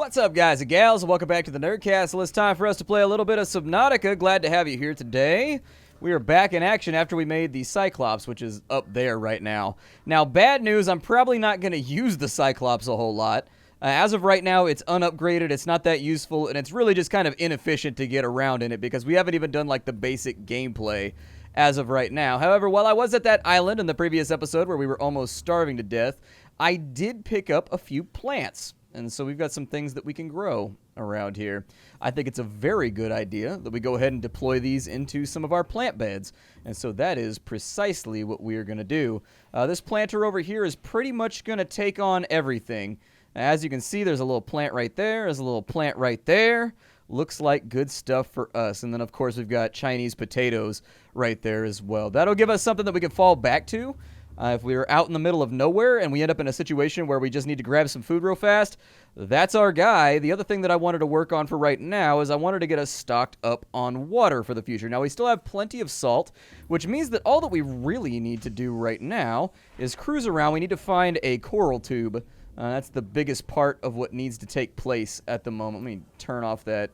What's up, guys and gals? Welcome back to the Nerdcast. Well, it's time for us to play a little bit of Subnautica. Glad to have you here today. We are back in action after we made the Cyclops, which is up there right now. Now, bad news, I'm probably not going to use the Cyclops a whole lot. As of right now, it's unupgraded, it's not that useful, and it's really just kind of inefficient to get around in it because we haven't even done, like, the basic gameplay as of right now. However, while I was at that island in the previous episode where we were almost starving to death, I did pick up a few plants. And so we've got some things that we can grow around here. I think it's a very good idea that we go ahead and deploy these into some of our plant beds. And so that is precisely what we are going to do. This planter over here is pretty much going to take on everything. As you can see, there's a little plant right there. There's a little plant right there. Looks like good stuff for us. And then, of course, we've got Chinese potatoes right there as well. That'll give us something that we can fall back to. If we were out in the middle of nowhere and we end up in a situation where we just need to grab some food real fast, that's our guy. The other thing that I wanted to work on for right now is I wanted to get us stocked up on water for the future. Now, we still have plenty of salt, which means that all that we really need to do right now is cruise around. We need to find a coral tube. That's the biggest part of what needs to take place at the moment. Let me turn off that.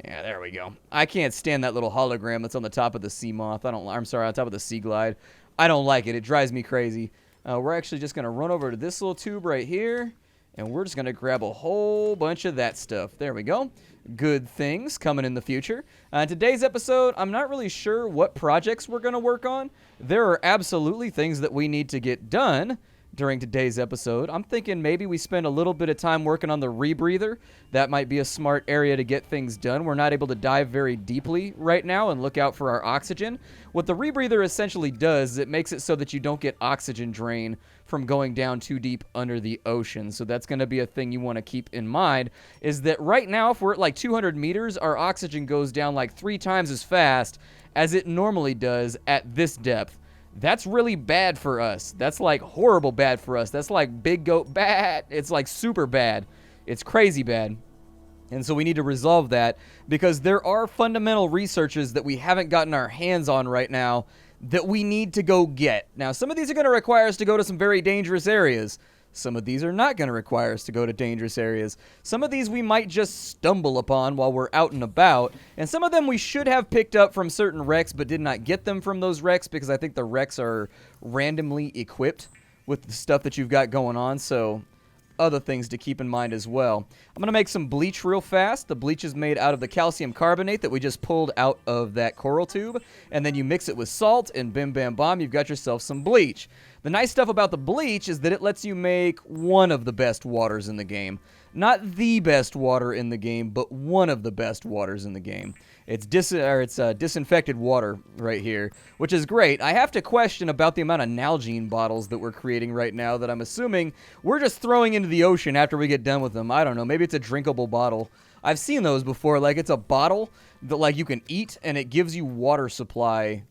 Yeah, there we go. I can't stand that little hologram that's on the top of the sea moth. I'm sorry, on top of the sea glide. I don't like it. It drives me crazy. We're actually just going to run over to this little tube right here, and we're just going to grab a whole bunch of that stuff. There we go. Good things coming in the future. Today's episode, I'm not really sure what projects we're going to work on. There are absolutely things that we need to get done during today's episode. I'm thinking maybe we spend a little bit of time working on the Rebreather. That might be a smart area to get things done. We're not able to dive very deeply right now and look out for our oxygen. What the Rebreather essentially does is it makes it so that you don't get oxygen drain from going down too deep under the ocean. So that's going to be a thing you want to keep in mind, is that right now, if we're at like 200 meters, our oxygen goes down like 3 times as fast as it normally does at this depth. That's really bad for us. That's like horrible bad for us. That's like big goat bad. It's like super bad. It's crazy bad. And so we need to resolve that because there are fundamental researches that we haven't gotten our hands on right now that we need to go get. Now, some of these are going to require us to go to some very dangerous areas. Some of these are not going to require us to go to dangerous areas. Some of these we might just stumble upon while we're out and about. And some of them we should have picked up from certain wrecks but did not get them from those wrecks because I think the wrecks are randomly equipped with the stuff that you've got going on. So other things to keep in mind as well. I'm going to make some bleach real fast. The bleach is made out of the calcium carbonate that we just pulled out of that coral tube. And then you mix it with salt and bim bam bomb, you've got yourself some bleach. The nice stuff about the bleach is that it lets you make one of the best waters in the game. Not the best water in the game, but one of the best waters in the game. It's disinfected water right here, which is great. I have to question about the amount of Nalgene bottles that we're creating right now that I'm assuming we're just throwing into the ocean after we get done with them. I don't know. Maybe it's a drinkable bottle. I've seen those before. Like, it's a bottle that, like, you can eat, and it gives you water supply.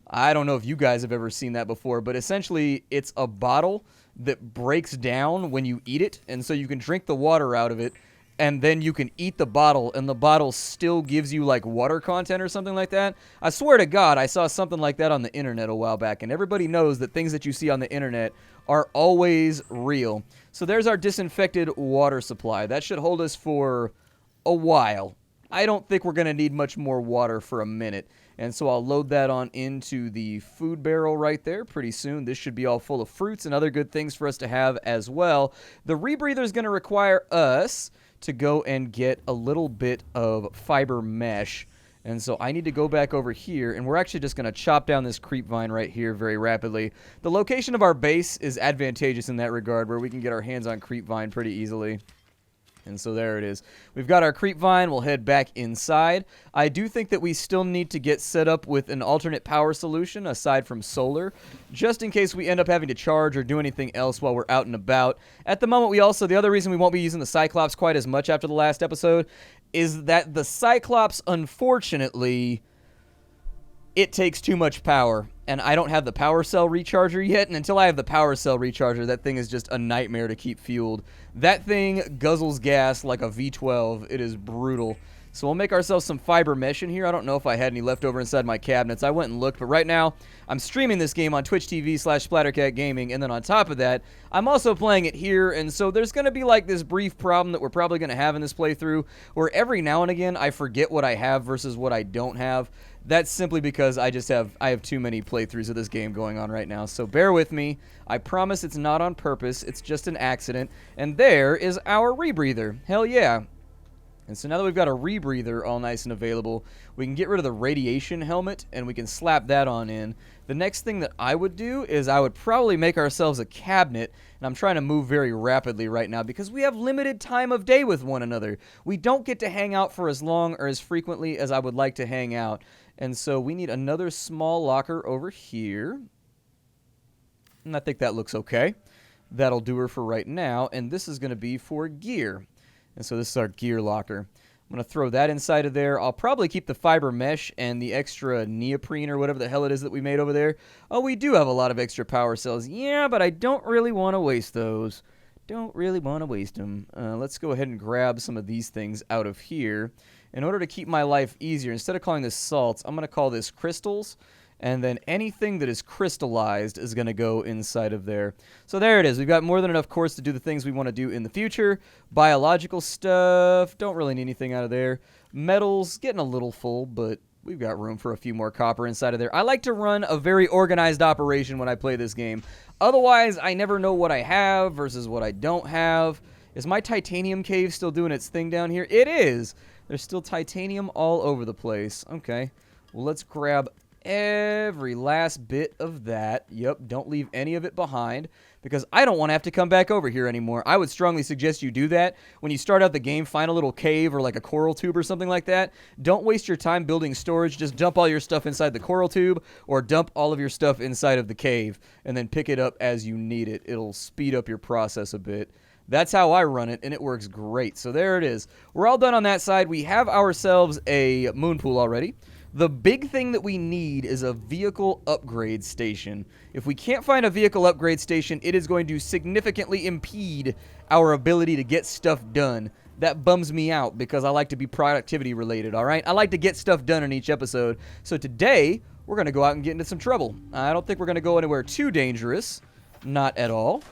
I don't know if you guys have ever seen that before, but essentially it's a bottle that breaks down when you eat it, and so you can drink the water out of it, and then you can eat the bottle, and the bottle still gives you, like, water content or something like that. I swear to God, I saw something like that on the internet a while back, and everybody knows that things that you see on the internet are always real. So there's our disinfected water supply. That should hold us for a while. I don't think we're going to need much more water for a minute. And so I'll load that on into the food barrel right there pretty soon. This should be all full of fruits and other good things for us to have as well. The Rebreather is going to require us to go and get a little bit of fiber mesh. And so I need to go back over here, and we're actually just going to chop down this creep vine right here very rapidly. The location of our base is advantageous in that regard, where we can get our hands on creep vine pretty easily. And so there it is. We've got our creep vine. We'll head back inside. I do think that we still need to get set up with an alternate power solution aside from solar, just in case we end up having to charge or do anything else while we're out and about. At the moment, the other reason we won't be using the Cyclops quite as much after the last episode is that the Cyclops, unfortunately, it takes too much power. And I don't have the power cell recharger yet, and until I have the power cell recharger, that thing is just a nightmare to keep fueled. That thing guzzles gas like a V12. It is brutal. So we'll make ourselves some fiber mesh in here. I don't know if I had any left over inside my cabinets. I went and looked, but right now I'm streaming this game on Twitch TV/Splattercat Gaming, and then on top of that, I'm also playing it here, and so there's going to be like this brief problem that we're probably going to have in this playthrough, where every now and again I forget what I have versus what I don't have. That's simply because I have too many playthroughs of this game going on right now, so bear with me. I promise it's not on purpose, it's just an accident. And there is our rebreather. Hell yeah. And so now that we've got a rebreather all nice and available, we can get rid of the radiation helmet, and we can slap that on in. The next thing that I would do is I would probably make ourselves a cabinet, and I'm trying to move very rapidly right now because we have limited time of day with one another. We don't get to hang out for as long or as frequently as I would like to hang out. And so we need another small locker over here. And I think that looks okay. That'll do her for right now. And this is going to be for gear. And so this is our gear locker. I'm going to throw that inside of there. I'll probably keep the fiber mesh and the extra neoprene or whatever the hell it is that we made over there. Oh, we do have a lot of extra power cells. Yeah, but I don't really want to waste those. Don't really want to waste them. Let's go ahead and grab some of these things out of here. In order to keep my life easier, instead of calling this salts, I'm going to call this crystals. And then anything that is crystallized is going to go inside of there. So there it is. We've got more than enough quartz to do the things we want to do in the future. Biological stuff, don't really need anything out of there. Metals, getting a little full, but we've got room for a few more copper inside of there. I like to run a very organized operation when I play this game. Otherwise, I never know what I have versus what I don't have. Is my titanium cave still doing its thing down here? It is. There's still titanium all over the place. Okay, well, let's grab every last bit of that. Yep, don't leave any of it behind because I don't want to have to come back over here anymore. I would strongly suggest you do that. When you start out the game, find a little cave or like a coral tube or something like that. Don't waste your time building storage. Just dump all your stuff inside the coral tube or dump all of your stuff inside of the cave and then pick it up as you need it. It'll speed up your process a bit. That's how I run it, and it works great. So there it is. We're all done on that side. We have ourselves a moon pool already. The big thing that we need is a vehicle upgrade station. If we can't find a vehicle upgrade station, it is going to significantly impede our ability to get stuff done. That bums me out because I like to be productivity related, all right? I like to get stuff done in each episode. So today, we're going to go out and get into some trouble. I don't think we're going to go anywhere too dangerous. Not at all.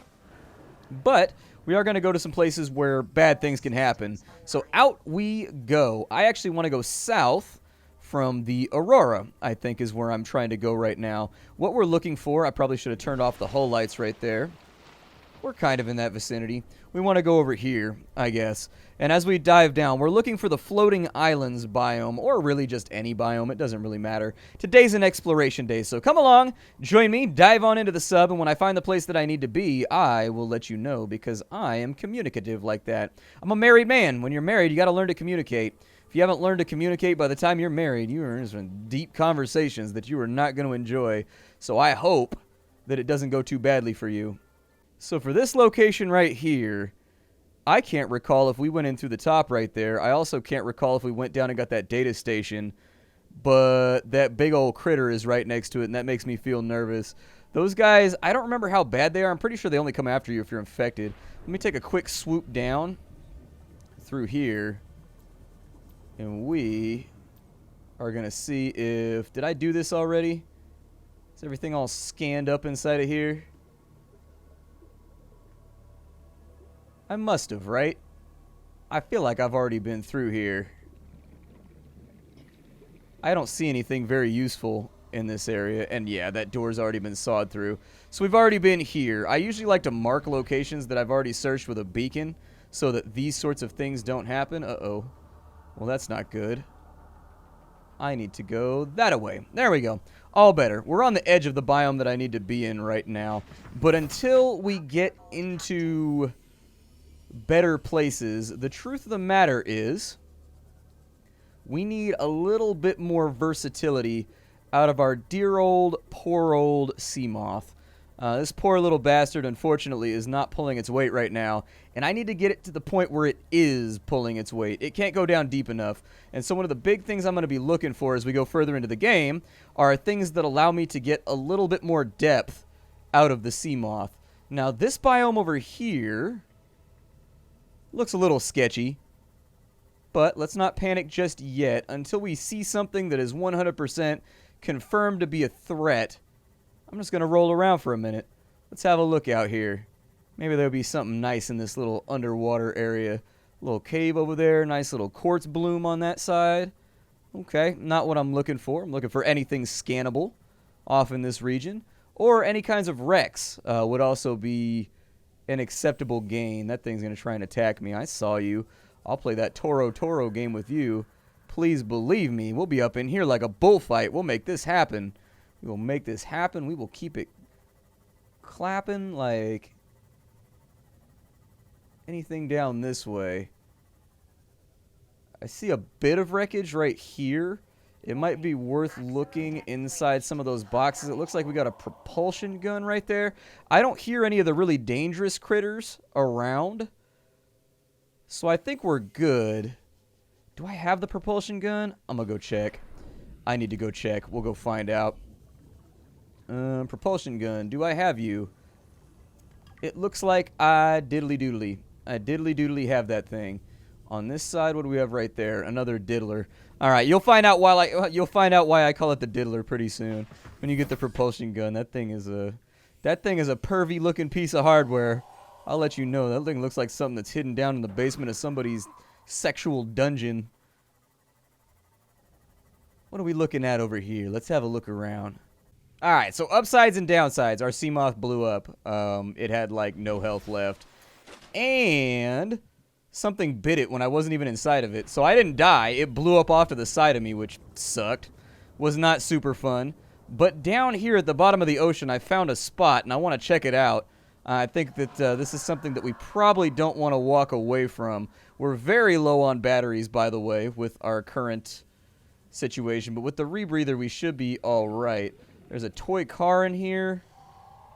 But we are going to go to some places where bad things can happen. So out we go. I actually want to go south from the Aurora, I think is where I'm trying to go right now. What we're looking for, I probably should have turned off the hull lights right there. We're kind of in that vicinity. We want to go over here, I guess. And as we dive down, we're looking for the floating islands biome, or really just any biome. It doesn't really matter. Today's an exploration day, so come along, join me, dive on into the sub, and when I find the place that I need to be, I will let you know, because I am communicative like that. I'm a married man. When you're married, you got to learn to communicate. If you haven't learned to communicate by the time you're married, you are in some deep conversations that you are not going to enjoy. So I hope that it doesn't go too badly for you. So for this location right here, I can't recall if we went in through the top right there. I also can't recall if we went down and got that data station. But that big old critter is right next to it, and that makes me feel nervous. Those guys, I don't remember how bad they are. I'm pretty sure they only come after you if you're infected. Let me take a quick swoop down through here. And we are going to see if... Did I do this already? Is everything all scanned up inside of here? I must have, right? I feel like I've already been through here. I don't see anything very useful in this area. And yeah, that door's already been sawed through. So we've already been here. I usually like to mark locations that I've already searched with a beacon so that these sorts of things don't happen. Uh-oh. Well, that's not good. I need to go that-a-way. There we go. All better. We're on the edge of the biome that I need to be in right now. But until we get into better places, the truth of the matter is we need a little bit more versatility out of our dear old, poor old sea moth. This poor little bastard, unfortunately, is not pulling its weight right now, and I need to get it to the point where it is pulling its weight. It can't go down deep enough, and so one of the big things I'm going to be looking for as we go further into the game are things that allow me to get a little bit more depth out of the sea moth. Now, this biome over here looks a little sketchy, But let's not panic just yet until we see something that is 100% confirmed to be a threat. I'm just going to roll around for a minute. Let's have a look out here. Maybe there'll be something nice in this little underwater area. A little cave over there. Nice little quartz bloom on that side. Okay, not what I'm looking for. I'm looking for anything scannable off in this region. Or any kinds of wrecks would also be an acceptable gain. That thing's going to try and attack me. I saw you. I'll play that Toro game with you. Please believe me. We'll be up in here like a bullfight. We'll make this happen. We will make this happen. We will keep it clapping like anything down this way. I see a bit of wreckage right here. It might be worth looking inside some of those boxes. It looks like we got a propulsion gun right there. I don't hear any of the really dangerous critters around. So I think we're good. Do I have the propulsion gun? I'm going to go check. I need to go check. We'll go find out. Propulsion gun. Do I have you? It looks like I diddly-doodly. I diddly-doodly have that thing. On this side, what do we have right there? Another diddler. All right, you'll find out why I call it the diddler pretty soon. When you get the propulsion gun, that thing is a pervy-looking piece of hardware. I'll let you know. That thing looks like something that's hidden down in the basement of somebody's sexual dungeon. What are we looking at over here? Let's have a look around. All right, so upsides and downsides. Our Seamoth blew up. It had, like, no health left. And something bit it when I wasn't even inside of it. So I didn't die. It blew up off to the side of me, which sucked. Was not super fun. But down here at the bottom of the ocean, I found a spot, and I want to check it out. I think that this is something that we probably don't want to walk away from. We're very low on batteries, by the way, with our current situation. But with the rebreather, we should be all right. There's a toy car in here.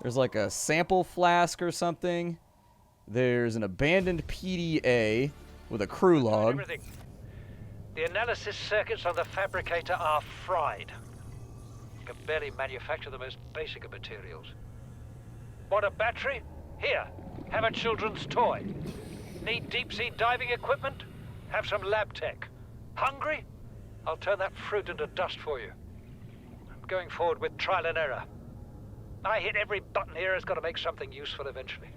There's like a sample flask or something. There's an abandoned PDA with a crew log. The analysis circuits on the fabricator are fried. Can barely manufacture the most basic of materials. Want a battery? Here, have a children's toy. Need deep-sea diving equipment? Have some lab tech. Hungry? I'll turn that fruit into dust for you. I'm going forward with trial and error. I hit every button here has got to make something useful eventually.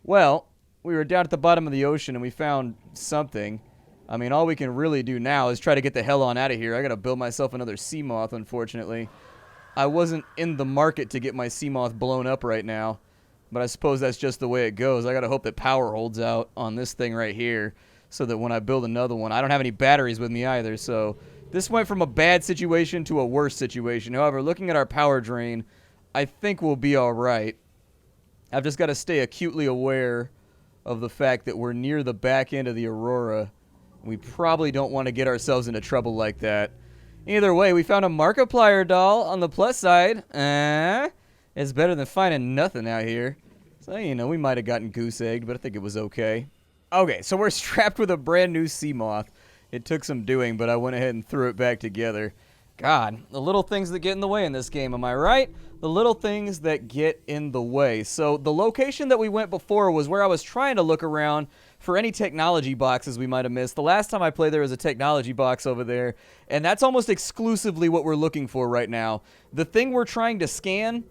Well, we were down at the bottom of the ocean and we found something. I mean, all we can really do now is try to get the hell on out of here. I got to build myself another Seamoth, unfortunately. I wasn't in the market to get my Seamoth blown up right now, but I suppose that's just the way it goes. I gotta hope that power holds out on this thing right here so that when I build another one, I don't have any batteries with me either, so this went from a bad situation to a worse situation. However, looking at our power drain, I think we'll be alright. I've just got to stay acutely aware of the fact that we're near the back end of the Aurora. We probably don't want to get ourselves into trouble like that. Either way, we found a Markiplier doll on the plus side. It's better than finding nothing out here. So, you know, we might have gotten goose-egged, but I think it was okay. Okay, so we're strapped with a brand new Seamoth. It took some doing, but I went ahead and threw it back together. God, the little things that get in the way in this game, am I right? The little things that get in the way. So the location that we went before was where I was trying to look around for any technology boxes we might have missed. The last time I played, there was a technology box over there, and that's almost exclusively what we're looking for right now. The thing we're trying to scan,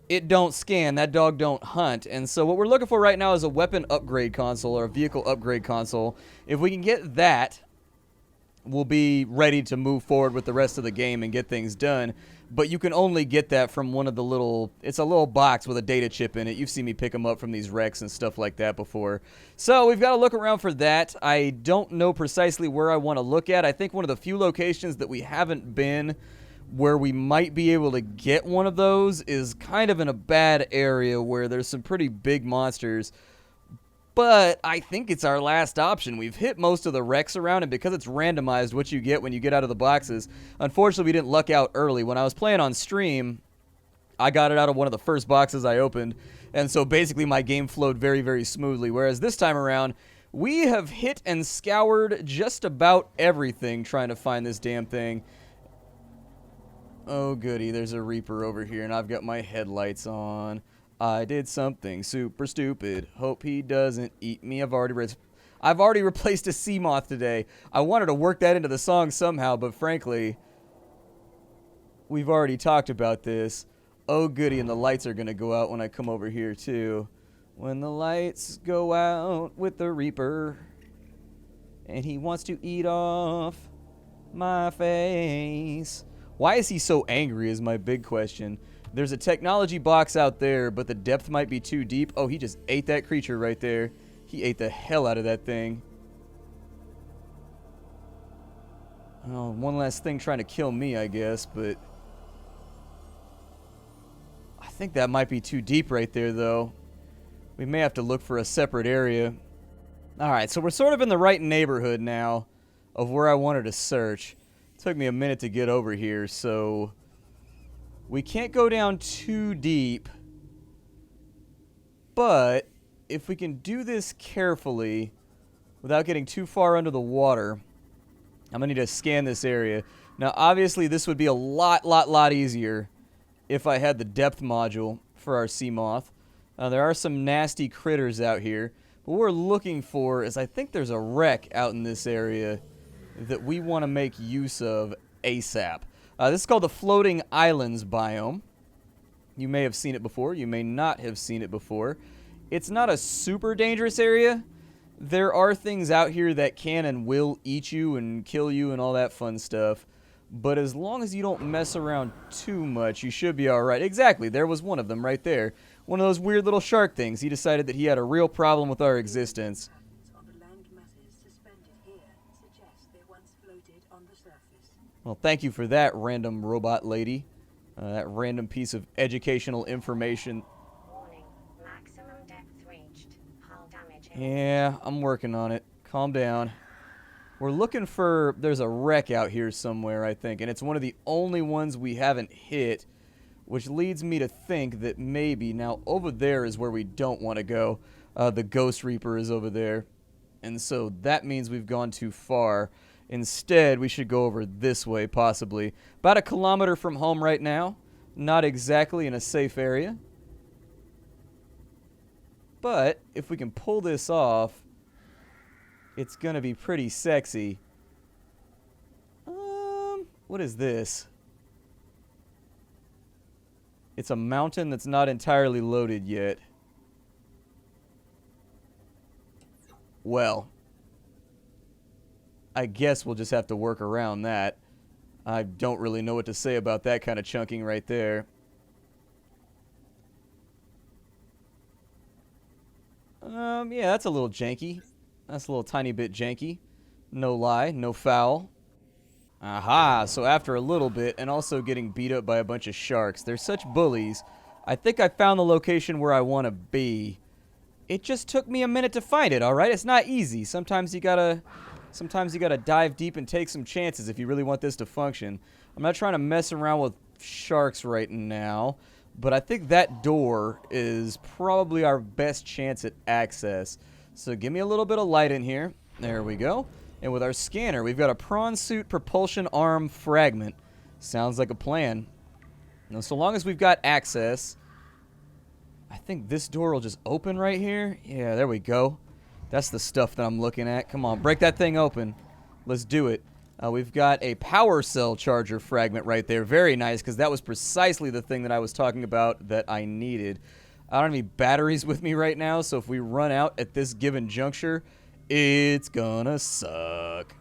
it don't scan. That dog don't hunt. And so what we're looking for right now is a weapon upgrade console or a vehicle upgrade console. If we can get that, we'll be ready to move forward with the rest of the game and get things done. But you can only get that from one of the little... It's a little box with a data chip in it. You've seen me pick them up from these wrecks and stuff like that before. So we've got to look around for that. I don't know precisely where I want to look at. I think one of the few locations that we haven't been where we might be able to get one of those is kind of in a bad area where there's some pretty big monsters. But I think it's our last option. We've hit most of the wrecks around, and because it's randomized what you get when you get out of the boxes, unfortunately we didn't luck out early. When I was playing on stream, I got it out of one of the first boxes I opened, and so basically my game flowed very, very smoothly. Whereas this time around, we have hit and scoured just about everything trying to find this damn thing. Oh goody, there's a Reaper over here, and I've got my headlights on. I did something super stupid. Hope he doesn't eat me. I've already I've already replaced a sea moth today. I wanted to work that into the song somehow, but frankly, we've already talked about this. Oh, goody, and the lights are going to go out when I come over here, too. When the lights go out with the Reaper, and he wants to eat off my face. Why is he so angry is my big question. There's a technology box out there, but the depth might be too deep. Oh, he just ate that creature right there. He ate the hell out of that thing. Oh, one last thing trying to kill me, I guess, but I think that might be too deep right there, though. We may have to look for a separate area. Alright, so we're sort of in the right neighborhood now of where I wanted to search. It took me a minute to get over here, so we can't go down too deep. But if we can do this carefully without getting too far under the water, I'm going to need to scan this area. Now, obviously, this would be a lot easier if I had the depth module for our sea moth. There are some nasty critters out here. What we're looking for is, I think there's a wreck out in this area that we want to make use of ASAP. This is called the Floating Islands biome. You may have seen it before. You may not have seen it before. It's not a super dangerous area. There are things out here that can and will eat you and kill you and all that fun stuff. But as long as you don't mess around too much, you should be alright. Exactly, there was one of them right there. One of those weird little shark things. He decided that he had a real problem with our existence. Well, thank you for that, random robot lady. That random piece of educational information. Warning, maximum depth reached. Hull damage. Yeah, I'm working on it. Calm down. We're looking for... There's a wreck out here somewhere, I think. And it's one of the only ones we haven't hit. Which leads me to think that maybe... Now, over there is where we don't want to go. The Ghost Reaper is over there. And so that means we've gone too far. Instead, we should go over this way, possibly. About 1 kilometer from home right now. Not exactly in a safe area. But, if we can pull this off, it's going to be pretty sexy. What is this? It's a mountain that's not entirely loaded yet. Well, I guess we'll just have to work around that. I don't really know what to say about that kind of chunking right there. Yeah, that's a little janky. That's a little tiny bit janky. No lie, no foul. Aha, so after a little bit, and also getting beat up by a bunch of sharks, they're such bullies. I think I found the location where I want to be. It just took me a minute to find it, alright? It's not easy. Sometimes you gotta dive deep and take some chances if you really want this to function. I'm not trying to mess around with sharks right now, but I think that door is probably our best chance at access. So give me a little bit of light in here. There we go. And with our scanner, we've got a Prawn suit Propulsion Arm Fragment. Sounds like a plan. Now, so long as we've got access, I think this door will just open right here. Yeah, there we go. That's the stuff that I'm looking at. Come on, break that thing open. Let's do it. We've got a power cell charger fragment right there. Very nice, because that was precisely the thing that I was talking about that I needed. I don't have any batteries with me right now, so if we run out at this given juncture, it's gonna suck.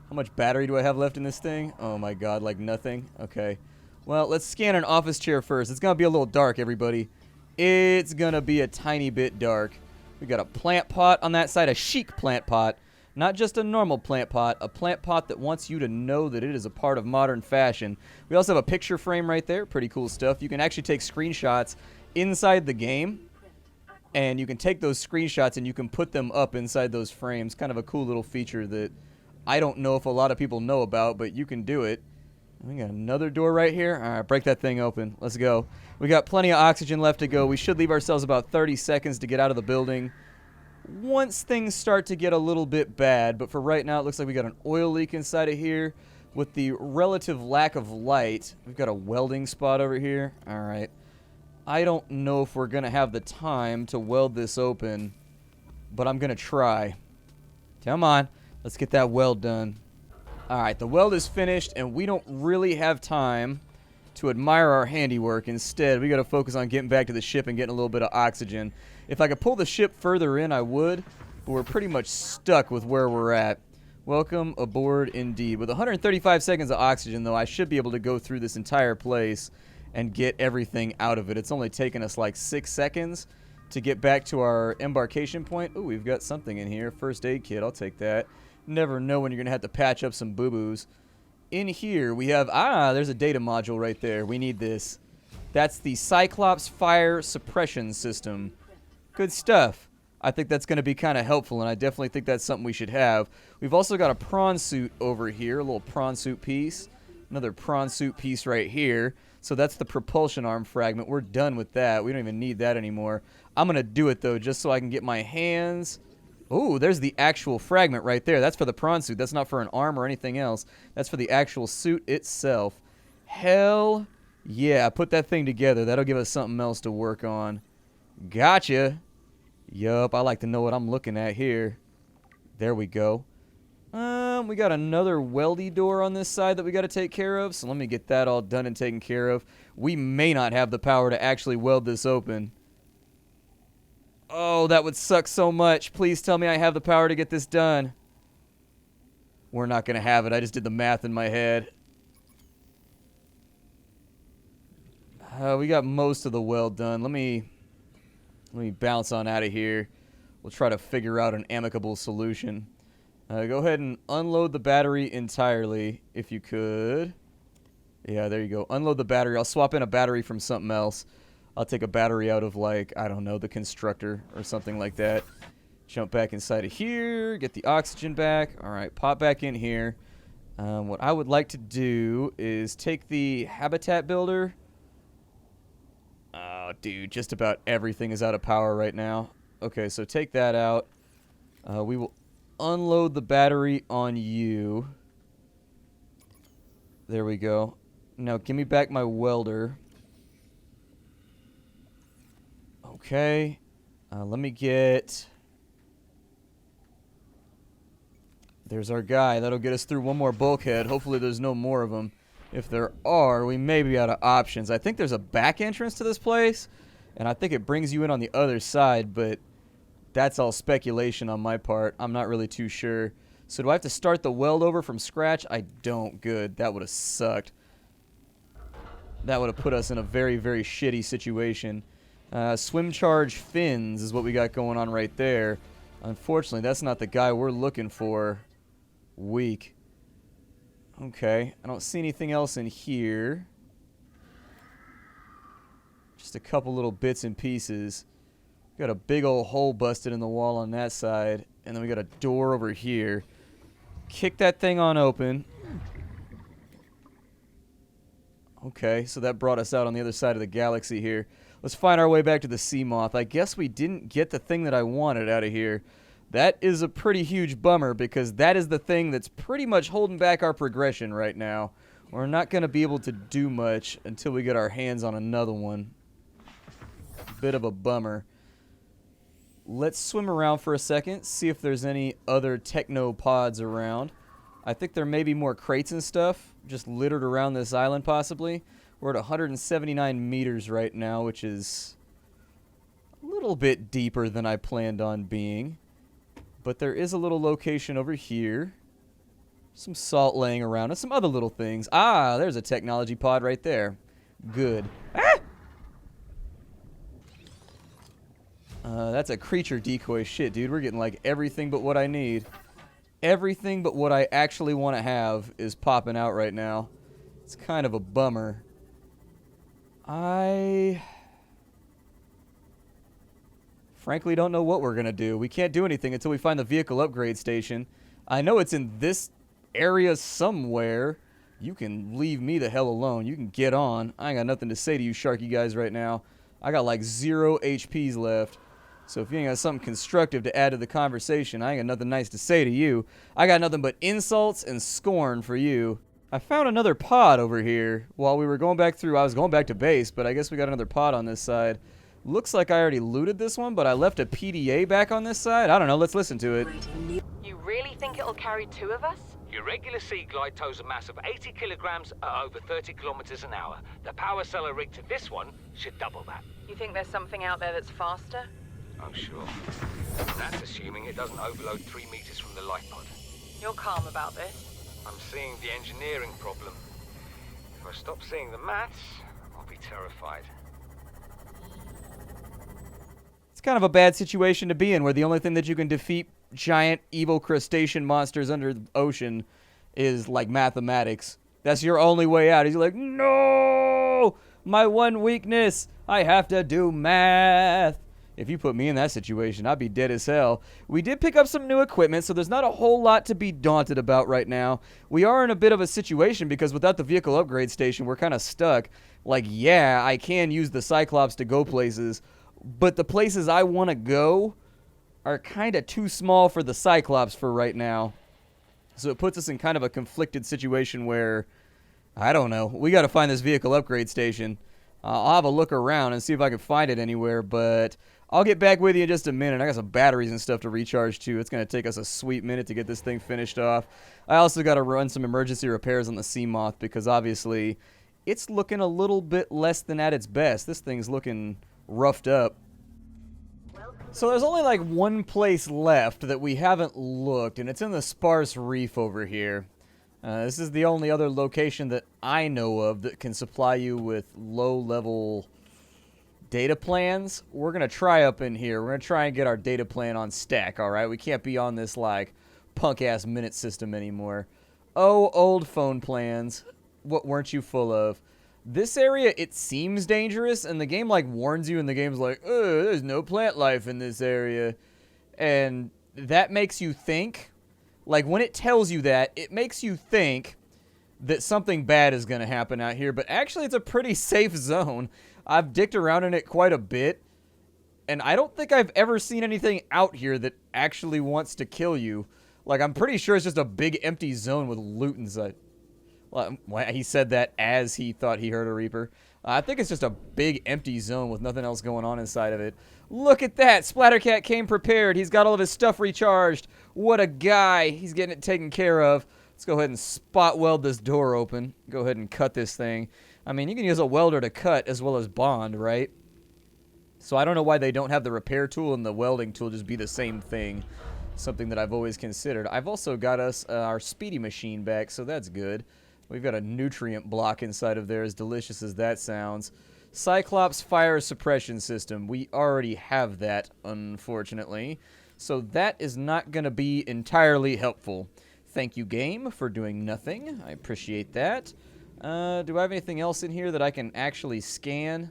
How much battery do I have left in this thing? Oh my god, like nothing? Okay. Well, let's scan an office chair first. It's gonna be a little dark, everybody. It's gonna be a tiny bit dark. We got a plant pot on that side, a chic plant pot. Not just a normal plant pot, a plant pot that wants you to know that it is a part of modern fashion. We also have a picture frame right there. Pretty cool stuff. You can actually take screenshots inside the game, and you can take those screenshots and you can put them up inside those frames. Kind of a cool little feature that I don't know if a lot of people know about, but you can do it. We got another door right here. All right, break that thing open. Let's go. We got plenty of oxygen left to go. We should leave ourselves about 30 seconds to get out of the building once things start to get a little bit bad. But for right now, it looks like we got an oil leak inside of here. With the relative lack of light, we've got a welding spot over here. All right. I don't know if we're going to have the time to weld this open, but I'm going to try. Come on. Let's get that weld done. All right, the weld is finished, and we don't really have time to admire our handiwork. Instead, we got to focus on getting back to the ship and getting a little bit of oxygen. If I could pull the ship further in, I would, but we're pretty much stuck with where we're at. Welcome aboard indeed. With 135 seconds of oxygen, though, I should be able to go through this entire place and get everything out of it. It's only taken us like 6 seconds to get back to our embarkation point. Ooh, we've got something in here. First aid kit. I'll take that. Never know when you're going to have to patch up some boo-boos. In here, we have... there's a data module right there. We need this. That's the Cyclops fire suppression system. Good stuff. I think that's going to be kind of helpful, and I definitely think that's something we should have. We've also got a prawn suit over here, a little prawn suit piece. Another prawn suit piece right here. So that's the propulsion arm fragment. We're done with that. We don't even need that anymore. I'm going to do it, though, just so I can get my hands... Ooh, there's the actual fragment right there. That's for the prawn suit. That's not for an arm or anything else. That's for the actual suit itself. Hell yeah. Put that thing together. That'll give us something else to work on. Gotcha. Yup, I like to know what I'm looking at here. There we go. We got another weldy door on this side that we got to take care of. So let me get that all done and taken care of. We may not have the power to actually weld this open. Oh, that would suck so much. Please tell me I have the power to get this done. We're not going to have it. I just did the math in my head. We got most of the weld done. Let me bounce on out of here. We'll try to figure out an amicable solution. Go ahead and unload the battery entirely, if you could. Yeah, there you go. Unload the battery. I'll swap in a battery from something else. I'll take a battery out of, like, I don't know, the constructor or something like that. Jump back inside of here. Get the oxygen back. All right, pop back in here. What I would like to do is take the habitat builder. Oh, dude, just about everything is out of power right now. Okay, so take that out. We will unload the battery on you. There we go. Now, give me back my welder. Okay. Let me get... There's our guy. That'll get us through one more bulkhead. Hopefully there's no more of them. If there are, we may be out of options. I think there's a back entrance to this place, and I think it brings you in on the other side, but that's all speculation on my part. I'm not really too sure. So do I have to start the weld over from scratch? I don't. Good. That would have sucked. That would have put us in a very, very shitty situation. Swim charge fins is what we got going on right there. Unfortunately, that's not the guy we're looking for. Weak. Okay, I don't see anything else in here. Just a couple little bits and pieces. Got a big old hole busted in the wall on that side. And then we got a door over here. Kick that thing on open. Okay, so that brought us out on the other side of the galaxy here. Let's find our way back to the sea moth. I guess we didn't get the thing that I wanted out of here. That is a pretty huge bummer because that is the thing that's pretty much holding back our progression right now. We're not going to be able to do much until we get our hands on another one. Bit of a bummer. Let's swim around for a second, see if there's any other technopods around. I think there may be more crates and stuff just littered around this island possibly. We're at 179 meters right now, which is a little bit deeper than I planned on being. But there is a little location over here. Some salt laying around and some other little things. Ah, there's a technology pod right there. Good. Ah! That's a creature decoy. Shit, dude. We're getting like everything but what I need. Everything but what I actually want to have is popping out right now. It's kind of a bummer. I frankly don't know what we're going to do. We can't do anything until we find the vehicle upgrade station. I know it's in this area somewhere. You can leave me the hell alone. You can get on. I ain't got nothing to say to you sharky guys right now. I got like 0 HPs left. So if you ain't got something constructive to add to the conversation, I ain't got nothing nice to say to you. I got nothing but insults and scorn for you. I found another pod over here while we were going back through. I was going back to base, but I guess we got another pod on this side. Looks like I already looted this one, but I left a PDA back on this side. I don't know. Let's listen to it. You really think it'll carry 2 of us? Your regular sea glide tows a mass of 80 kilograms at over 30 kilometers an hour. The power cellar rig to this one should double that. You think there's something out there that's faster? I'm sure. That's assuming it doesn't overload 3 meters from the light pod. You're calm about this. I'm seeing the engineering problem. If I stop seeing the maths, I'll be terrified. It's kind of a bad situation to be in, where the only thing that you can defeat giant evil crustacean monsters under the ocean is like mathematics. That's your only way out. He's like, no, my one weakness, I have to do math. If you put me in that situation, I'd be dead as hell. We did pick up some new equipment, so there's not a whole lot to be daunted about right now. We are in a bit of a situation because without the vehicle upgrade station, we're kind of stuck. Like, yeah, I can use the Cyclops to go places, but the places I want to go are kind of too small for the Cyclops for right now. So it puts us in kind of a conflicted situation where, I don't know, we got to find this vehicle upgrade station. I'll have a look around and see if I can find it anywhere, but I'll get back with you in just a minute. I got some batteries and stuff to recharge too. It's going to take us a sweet minute to get this thing finished off. I also got to run some emergency repairs on the Seamoth because obviously it's looking a little bit less than at its best. This thing's looking roughed up. So there's only like one place left that we haven't looked, and it's in the Sparse Reef over here. This is the only other location that I know of that can supply you with low-level data plans. We're going to try up in here. We're going to try and get our data plan on stack, all right? We can't be on this, like, punk-ass minute system anymore. Oh, old phone plans. What weren't you full of? This area, it seems dangerous, and the game, like, warns you, and the game's like, oh, there's no plant life in this area. And that makes you think. Like, when it tells you that, it makes you think that something bad is going to happen out here. But actually, it's a pretty safe zone. I've dicked around in it quite a bit. And I don't think I've ever seen anything out here that actually wants to kill you. Like, I'm pretty sure it's just a big empty zone with loot inside. Well, he said that as he thought he heard a Reaper. I think it's just a big empty zone with nothing else going on inside of it. Look at that! Splattercat came prepared. He's got all of his stuff recharged. What a guy. He's getting it taken care of. Let's go ahead and spot weld this door open. Go ahead and cut this thing. I mean, you can use a welder to cut as well as bond, right? So I don't know why they don't have the repair tool and the welding tool just be the same thing. Something that I've always considered. I've also got us our speedy machine back, so that's good. We've got a nutrient block inside of there, as delicious as that sounds. Cyclops fire suppression system. We already have that, unfortunately. So that is not going to be entirely helpful. Thank you, game, for doing nothing. I appreciate that. Do I have anything else in here that I can actually scan?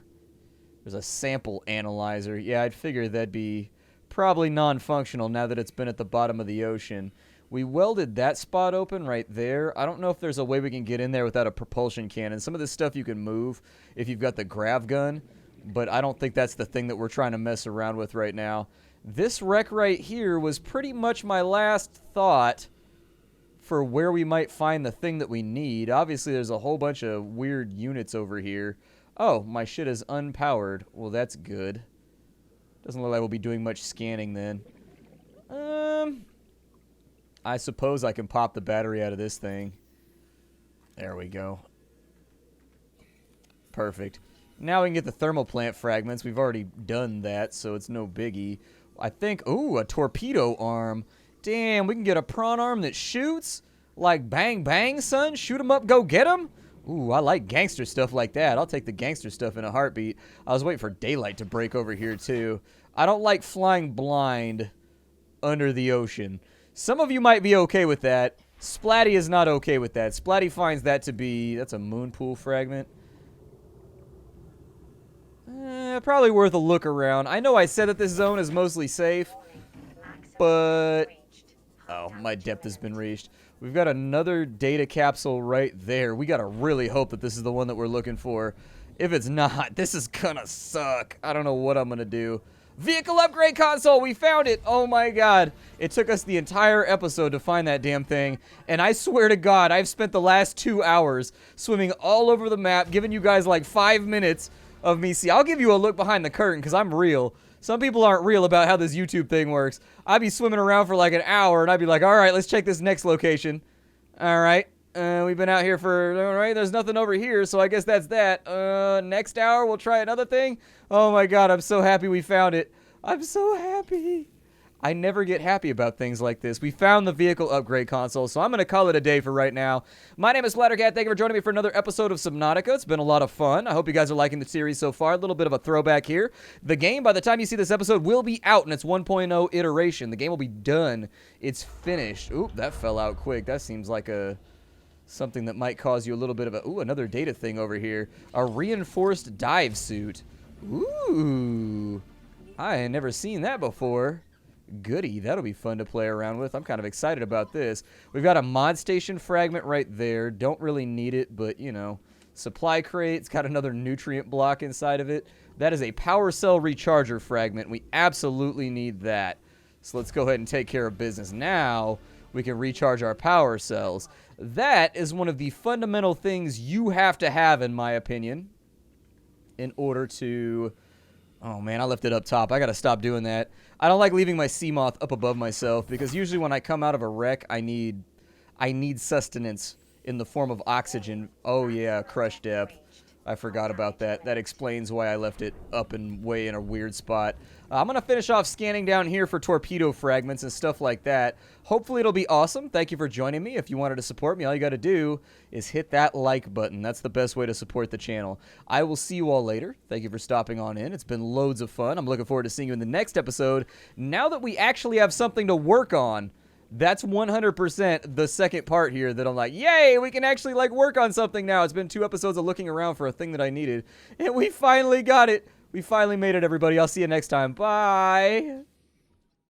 There's a sample analyzer. Yeah, I'd figure that'd be probably non-functional now that it's been at the bottom of the ocean. We welded that spot open right there. I don't know if there's a way we can get in there without a propulsion cannon. Some of this stuff you can move if you've got the grav gun, but I don't think that's the thing that we're trying to mess around with right now. This wreck right here was pretty much my last thought for where we might find the thing that we need. Obviously, there's a whole bunch of weird units over here. Oh, my shit is unpowered. Well, that's good. Doesn't look like we'll be doing much scanning then. I suppose I can pop the battery out of this thing. There we go. Perfect. Now we can get the thermal plant fragments. We've already done that, so it's no biggie. I think, ooh, a torpedo arm. Damn, we can get a prawn arm that shoots? Like bang bang, son? Shoot 'em up, go get 'em? Ooh, I like gangster stuff like that. I'll take the gangster stuff in a heartbeat. I was waiting for daylight to break over here, too. I don't like flying blind under the ocean. Some of you might be okay with that. Splatty is not okay with that. Splatty finds that to be... That's a moon pool fragment. Probably worth a look around. I know I said that this zone is mostly safe, but... Oh, my depth has been reached. We've got another data capsule right there. We gotta really hope that this is the one that we're looking for. If it's not, this is gonna suck. I don't know what I'm gonna do. Vehicle upgrade console, we found it. Oh my god. It took us the entire episode to find that damn thing. And I swear to god, I've spent the last 2 hours swimming all over the map, giving you guys like 5 minutes of me. See, I'll give you a look behind the curtain because I'm real. Some people aren't real about how this YouTube thing works. I'd be swimming around for like an hour, and I'd be like, all right, let's check this next location. All right. We've been out here for, all right, there's nothing over here, so I guess that's that. Next hour, we'll try another thing. Oh, my God, I'm so happy we found it. I'm so happy. I never get happy about things like this. We found the vehicle upgrade console, so I'm going to call it a day for right now. My name is Splattercat. Thank you for joining me for another episode of Subnautica. It's been a lot of fun. I hope you guys are liking the series so far. A little bit of a throwback here. The game, by the time you see this episode, will be out in its 1.0 iteration. The game will be done. It's finished. Oop, that fell out quick. That seems like something that might cause you a little bit of a... Ooh, another data thing over here. A reinforced dive suit. Ooh. I had never seen that before. Goody, that'll be fun to play around with. I'm kind of excited about this. We've got a mod station fragment right there. Don't really need it, but, you know. Supply crate. It's got another nutrient block inside of it. That is a power cell recharger fragment. We absolutely need that. So let's go ahead and take care of business. Now we can recharge our power cells. That is one of the fundamental things you have to have, in my opinion, in order to... Oh, man, I left it up top. I got to stop doing that. I don't like leaving my sea moth up above myself because usually when I come out of a wreck, I need sustenance in the form of oxygen. Oh, yeah, crush depth. I forgot about that. That explains why I left it up and way in a weird spot. I'm going to finish off scanning down here for torpedo fragments and stuff like that. Hopefully it'll be awesome. Thank you for joining me. If you wanted to support me, all you got to do is hit that like button. That's the best way to support the channel. I will see you all later. Thank you for stopping on in. It's been loads of fun. I'm looking forward to seeing you in the next episode. Now that we actually have something to work on, that's 100% the second part here that I'm like, yay, we can actually like work on something now. It's been 2 episodes of looking around for a thing that I needed, and we finally got it. We finally made it, everybody. I'll see you next time. Bye.